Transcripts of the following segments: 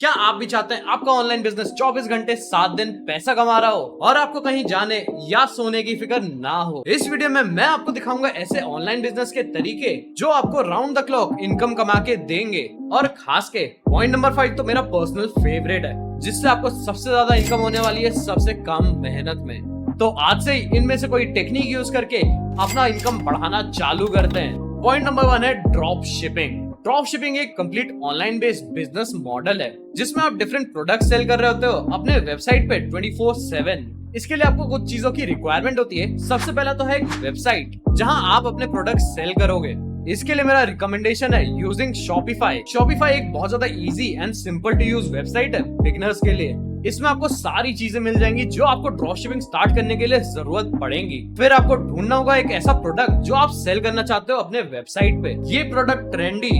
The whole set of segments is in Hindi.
क्या आप भी चाहते हैं आपका ऑनलाइन बिजनेस 24 घंटे 7 दिन पैसा कमा रहा हो और आपको कहीं जाने या सोने की फिक्र ना हो? इस वीडियो में मैं आपको दिखाऊंगा ऐसे ऑनलाइन बिजनेस के तरीके जो आपको राउंड द क्लॉक इनकम कमा के देंगे। और खास के पॉइंट नंबर 5 तो मेरा पर्सनल फेवरेट है, जिससे आपको सबसे ज्यादा इनकम होने वाली है सबसे कम मेहनत में। तो आज से ही इनमें से कोई टेक्निक यूज करके अपना इनकम बढ़ाना चालू करते हैं। पॉइंट नंबर 1 है ड्रॉप शिपिंग। ड्रॉप शिपिंग एक complete online based business model है जिसमें आप डिफरेंट प्रोडक्ट सेल कर रहे होते हो अपने वेबसाइट पे 24/7। इसके लिए आपको कुछ चीजों की रिक्वायरमेंट होती है। सबसे पहला तो है एक वेबसाइट जहां आप अपने प्रोडक्ट सेल करोगे। इसके लिए मेरा रिकमेंडेशन है यूजिंग शॉपिफाई। शॉपिफाई एक बहुत ज्यादा easy and simple to use website है बिगिनर्स के लिए। इसमें आपको सारी चीजें मिल जाएंगी जो आपको ड्रॉप शिपिंग स्टार्ट करने के लिए जरूरत पड़ेगी। फिर आपको ढूंढना होगा एक ऐसा प्रोडक्ट जो आप सेल करना चाहते हो अपने वेबसाइट पे। ये product trendy,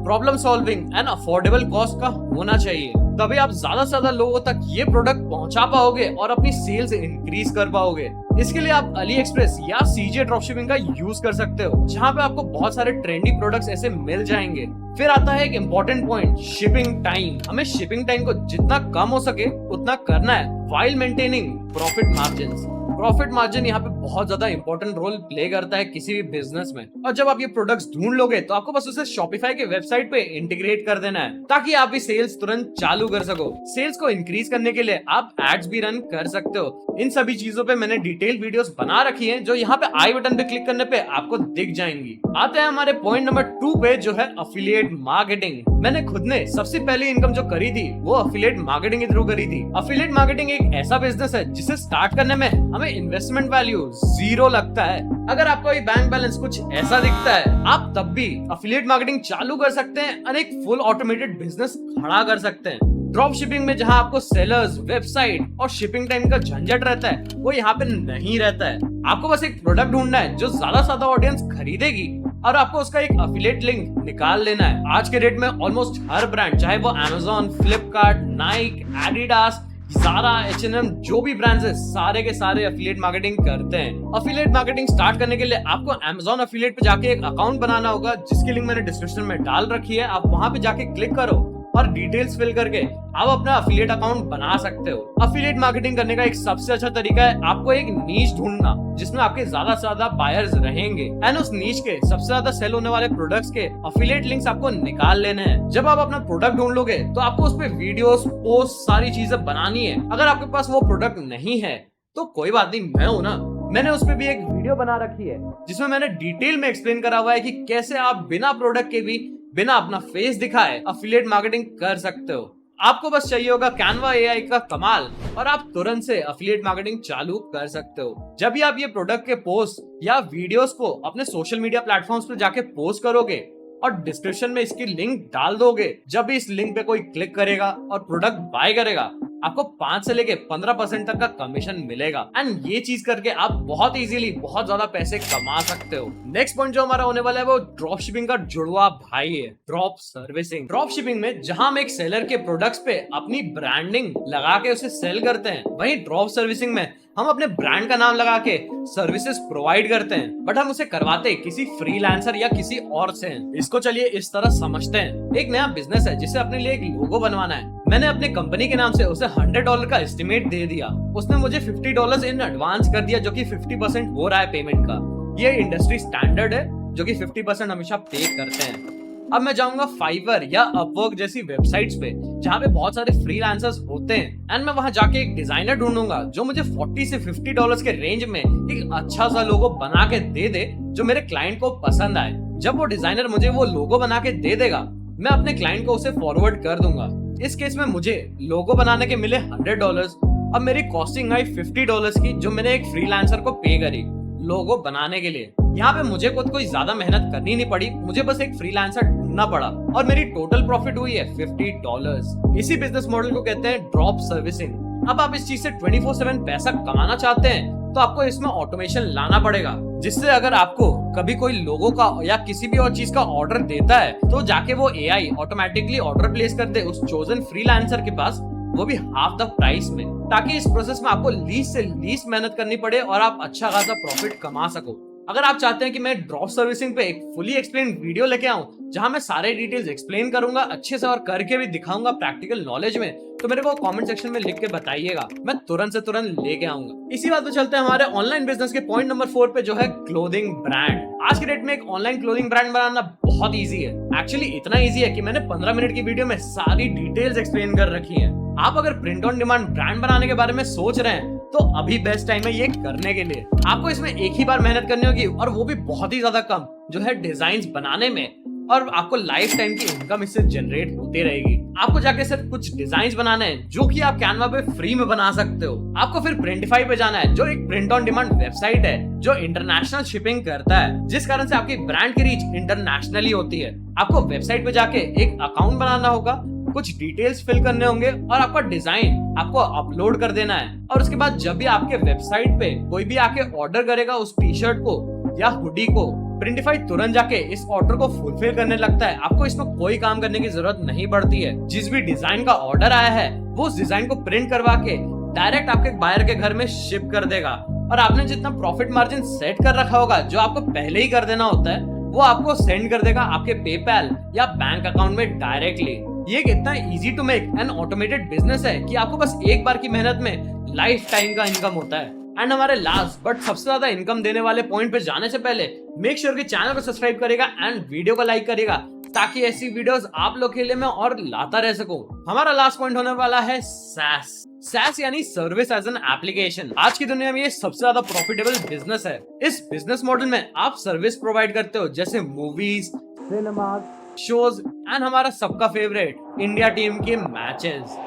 problem solving and affordable cost का होना चाहिए, तभी आप ज्यादा से ज्यादा लोगों तक ये प्रोडक्ट पहुंचा पाओगे और अपनी सेल्स इंक्रीज कर पाओगे। इसके लिए आप अली एक्सप्रेस या सीजे ड्रॉपशिपिंग का यूज कर सकते हो, जहां पे आपको बहुत सारे ट्रेंडी प्रोडक्ट्स ऐसे मिल जाएंगे। फिर आता है एक इम्पोर्टेंट पॉइंट, शिपिंग टाइम। हमें शिपिंग टाइम को जितना कम हो सके उतना करना है while maintaining profit margins. Profit margin यहाँ पे बहुत ज्यादा इंपॉर्टेंट रोल प्ले करता है किसी भी बिजनेस में। और जब आप ये प्रोडक्ट्स ढूंढ लोगे तो आपको बस उसे शॉपिफाई के वेबसाइट पे इंटीग्रेट कर देना है, ताकि आप भी सेल्स तुरंत चालू कर सको। सेल्स को इंक्रीज करने के लिए आप एड्स भी रन कर सकते हो। इन सभी चीजों पे मैंने डिटेल वीडियोस बना रखी हैं, जो यहाँ पे आई बटन पे क्लिक करने पे आपको दिख जाएंगी। आते हैं हमारे पॉइंट नंबर 2 पे, जो है अफिलिएट मार्केटिंग। मैंने खुद ने सबसे पहली इनकम जो करी थी वो अफिलिएट मार्केटिंग के थ्रू करी थी। अफिलिएट मार्केटिंग एक ऐसा बिजनेस है जिसे स्टार्ट करने में हमें इन्वेस्टमेंट वैल्यू 0 लगता है। अगर आपका बैंक बैलेंस कुछ ऐसा दिखता है, आप तब भी अफिलिएट मार्केटिंग चालू कर सकते हैं और एक फुल ऑटोमेटेड बिजनेस खड़ा कर सकते हैं। ड्रॉप शिपिंग में जहां आपको सेलर्स, वेबसाइट और शिपिंग टाइम का झंझट रहता है, वो यहाँ पे नहीं रहता है। आपको बस एक प्रोडक्ट ढूंढना है जो ज्यादा से ज्यादा ऑडियंस खरीदेगी और आपको उसका एक अफिलिएट लिंक निकाल लेना है। आज के डेट में ऑलमोस्ट हर ब्रांड, चाहे वो Amazon, Flipkart, Nike, Adidas, Zara, H&M, जो भी ब्रांड्स है, सारे के सारे अफिलिएट मार्केटिंग करते हैं। अफिलिएट मार्केटिंग स्टार्ट करने के लिए आपको Amazon अफिलिएट पे जाके एक अकाउंट बनाना होगा, जिसकी लिंक मैंने डिस्क्रिप्शन में डाल रखी है। आप वहां पे जाके क्लिक करो और डिटेल्स फिल करके आप अपना अफिलिएट अकाउंट बना सकते हो। अफिलिएट मार्केटिंग करने का एक सबसे अच्छा तरीका है आपको एक नीश ढूंढना जिसमें आपके ज्यादा से ज्यादा बायर्स रहेंगे एंड उस नीश के सबसे ज्यादा सेल होने वाले प्रोडक्ट्स के अफिलिएट लिंक्स आपको निकाल लेने हैं। जब आप अपना प्रोडक्ट ढूंढ लोगे तो आपको उस पे वीडियोस, पोस्ट, सारी चीजें बनानी है। अगर आपके पास वो प्रोडक्ट नहीं है तो कोई बात नहीं, मैं हूं ना, मैंने उस पे भी एक वीडियो बना रखी है जिसमें मैंने डिटेल में एक्सप्लेन करा हुआ है कि कैसे आप बिना प्रोडक्ट के भी, बिना अपना फेस दिखाए अफिलिएट मार्केटिंग कर सकते हो। आपको बस चाहिए होगा कैनवा एआई का कमाल और आप तुरंत से अफिलिएट मार्केटिंग चालू कर सकते हो। जब भी आप ये प्रोडक्ट के पोस्ट या वीडियोस को अपने सोशल मीडिया प्लेटफॉर्म्स पे जाके पोस्ट करोगे और डिस्क्रिप्शन में इसकी लिंक डाल दोगे, जब भी इस लिंक पे कोई क्लिक करेगा और प्रोडक्ट बाय करेगा, आपको 5 से लेके 15% तक का कमीशन मिलेगा। एंड ये चीज करके आप बहुत इजीली बहुत ज्यादा पैसे कमा सकते हो। नेक्स्ट पॉइंट जो हमारा होने वाला है वो ड्रॉप शिपिंग का जुड़वा भाई है, ड्रॉप सर्विसिंग। ड्रॉप शिपिंग में जहां हम एक सेलर के प्रोडक्ट्स पे अपनी ब्रांडिंग लगा के उसे सेल करते हैं, वहीं ड्रॉप सर्विसिंग में हम अपने ब्रांड का नाम लगा के सर्विसेज प्रोवाइड करते हैं, बट हम उसे करवाते किसी फ्रीलांसर या किसी और से हैं। इसको चलिए इस तरह समझते हैं। एक नया बिजनेस है जिसे अपने लिए एक लोगो बनवाना है। मैंने अपने कंपनी के नाम से उसे $100 का एस्टिमेट दे दिया। उसने मुझे $50 इन एडवांस कर दिया, जो कि 50% हो रहा है पेमेंट का। ये इंडस्ट्री स्टैंडर्ड है जो कि 50% हमेशा पे करते हैं। अब मैं जाऊंगा फाइवर या अपवर्क जैसी वेबसाइट्स पे जहाँ पे बहुत सारे फ्रीलांसर्स होते हैं एंड मैं वहां जाके एक डिजाइनर ढूंढूंगा जो मुझे $40 से $50 के रेंज में एक अच्छा सा लोगो बना के दे दे जो मेरे क्लाइंट को पसंद आए। जब वो डिजाइनर मुझे वो लोगो बना के दे देगा, मैं अपने क्लाइंट को उसे फॉरवर्ड कर दूंगा। इस केस में मुझे लोगो बनाने के मिले $100। अब मेरी कॉस्टिंग आई $50 की, जो मैंने एक फ्रीलांसर को पे करी लोगो बनाने के लिए। यहाँ पे मुझे खुद कोई ज्यादा मेहनत करनी नहीं पड़ी, मुझे बस एक फ्रीलांसर ढूंढना पड़ा और मेरी टोटल प्रॉफिट हुई है $50। इसी बिजनेस मॉडल को कहते हैं ड्रॉप सर्विसिंग। अब आप इस चीज से 24/7 पैसा कमाना चाहते हैं तो आपको इसमें ऑटोमेशन लाना पड़ेगा, जिससे अगर आपको कभी कोई लोगों का या किसी भी और चीज का ऑर्डर देता है तो जाके वो एआई ऑटोमेटिकली ऑर्डर प्लेस कर दे उस चोजन फ्रीलांसर के पास, वो भी हाफ द प्राइस में, ताकि इस प्रोसेस में आपको लीस्ट से लीस्ट मेहनत करनी पड़े और आप अच्छा खासा प्रॉफिट कमा सको। अगर आप चाहते हैं कि मैं ड्रॉप सर्विसिंग पे एक फुली एक्सप्लेन वीडियो लेके आऊं जहां मैं सारे डिटेल्स एक्सप्लेन करूंगा अच्छे से और करके भी दिखाऊंगा प्रैक्टिकल नॉलेज में, तो मेरे को कमेंट सेक्शन में लिख के बताइएगा, मैं तुरंत से तुरंत लेके आऊंगा। इसी बात पे चलते हैं हमारे ऑनलाइन बिजनेस के पॉइंट नंबर 4 पे, जो है क्लोथिंग ब्रांड। आज के डेट में एक ऑनलाइन क्लोथिंग ब्रांड बनाना बहुत इजी है। एक्चुअली इतना इजी है कि मैंने 15 मिनट की वीडियो में सारी डिटेल्स एक्सप्लेन कर रखी है। आप अगर प्रिंट ऑन डिमांड ब्रांड बनाने के बारे में सोच रहे हैं तो अभी बेस्ट टाइम है ये करने के लिए। आपको इसमें एक ही बार मेहनत करनी होगी और वो भी बहुत ही ज्यादा कम, जो है डिजाइन बनाने में, और आपको लाइफ टाइम की इनकम इससे जनरेट होती रहेगी। आपको जाके सिर्फ कुछ डिजाइन बनाने हैं जो कि आप कैनवा पे फ्री में बना सकते हो। आपको फिर प्रिंटिफाई पे जाना है, जो एक प्रिंट ऑन डिमांड वेबसाइट है जो इंटरनेशनल शिपिंग करता है, जिस कारण से आपकी ब्रांड की रीच इंटरनेशनली होती है। आपको वेबसाइट पे जाके एक अकाउंट बनाना होगा, कुछ डिटेल्स फिल करने होंगे और आपका डिजाइन आपको अपलोड कर देना है। और उसके बाद जब भी आपके वेबसाइट पे कोई भी आके ऑर्डर करेगा उस टी शर्ट को या हुडी को, प्रिंटिफाई तुरंत जाके इस ऑर्डर को फुलफिल करने लगता है। आपको इसमें कोई काम करने की जरूरत नहीं पड़ती है। जिस भी डिजाइन का ऑर्डर आया है वो उस डिजाइन को प्रिंट करवा के डायरेक्ट आपके बायर के घर में शिप कर देगा। और आपने जितना प्रॉफिट मार्जिन सेट कर रखा होगा, जो आपको पहले ही कर देना होता है, वो आपको सेंड कर देगा आपके पेपैल या बैंक अकाउंट में डायरेक्टली। ये कितना easy to make and automated business है कि आपको बस एक बार की मेहनत में लाइफ टाइम का इनकम होता है। एंड हमारे लास्ट बट सबसे ज्यादा इनकम देने वाले पॉइंट पे जाने से पहले मेक श्योर कि चैनल को सब्सक्राइब करेगा एंड वीडियो को लाइक करेगा, ताकि ऐसी वीडियोस आप लोग के लिए मैं और लाता रह सकूं। हमारा लास्ट पॉइंट होने वाला है SaaS यानी सर्विस एज एन एप्लीकेशन। आज की दुनिया में ये सबसे ज्यादा प्रॉफिटेबल बिजनेस है। इस बिजनेस मॉडल में आप सर्विस प्रोवाइड करते हो, जैसे मूवीज, सिनेमा, शोज एंड हमारा सबका फेवरेट इंडिया टीम के मैचेस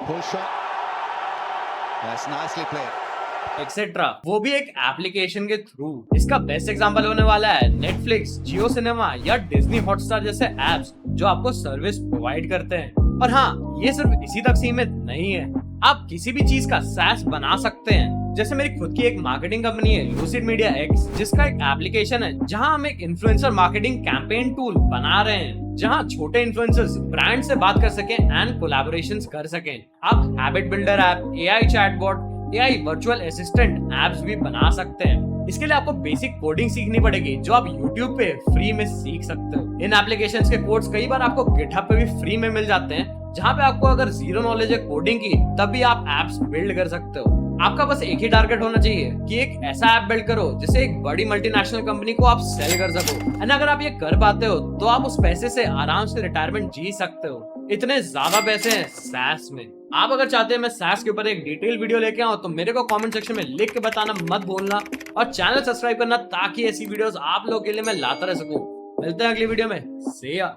एक्सेट्रा, वो भी एक एप्लीकेशन के थ्रू। इसका बेस्ट एग्जांपल होने वाला है नेटफ्लिक्स, जियो सिनेमा या डिज्नी हॉटस्टार जैसे एप्स जो आपको सर्विस प्रोवाइड करते हैं। और हाँ, ये सिर्फ इसी तक सीमित नहीं है, आप किसी भी चीज का SaaS बना सकते हैं। जैसे मेरी खुद की एक मार्केटिंग कंपनी है लूसिड मीडिया एक्स, जिसका एक एप्लीकेशन है जहां हम एक इन्फ्लुएंसर मार्केटिंग कैंपेन टूल बना रहे हैं, जहां छोटे इन्फ्लुएंसर्स ब्रांड से बात कर सकें एंड कोलैबोरेशंस कर सकें। आप habit builder app, AI chatbot, AI virtual assistant apps भी बना सकते हैं। इसके लिए आपको बेसिक कोडिंग सीखनी पड़ेगी, जो आप YouTube पे फ्री में सीख सकते हो। इन एप्लीकेशंस के कोड्स कई बार आपको GitHub पे भी फ्री में मिल जाते हैं, जहाँ पे आपको अगर जीरो नॉलेज है कोडिंग की, तब भी आप एप्स बिल्ड कर सकते हो। आपका बस एक ही टारगेट होना चाहिए कि एक ऐसा ऐप बिल्ड करो जिसे एक बड़ी मल्टीनेशनल कंपनी को आप सेल कर सको। एंड अगर आप ये कर पाते हो तो आप उस पैसे से आराम से रिटायरमेंट जी सकते हो। इतने ज्यादा पैसे हैं SaaS में। आप अगर चाहते हैं मैं SaaS के ऊपर एक डिटेल वीडियो लेके आऊं तो मेरे को कमेंट सेक्शन में लिख के बताना मत भूलना, और चैनल सब्सक्राइब करना, ताकि ऐसी वीडियोस आप लोगों के लिए मैं लाता रह सकूं। मिलते हैं अगली वीडियो में। See ya।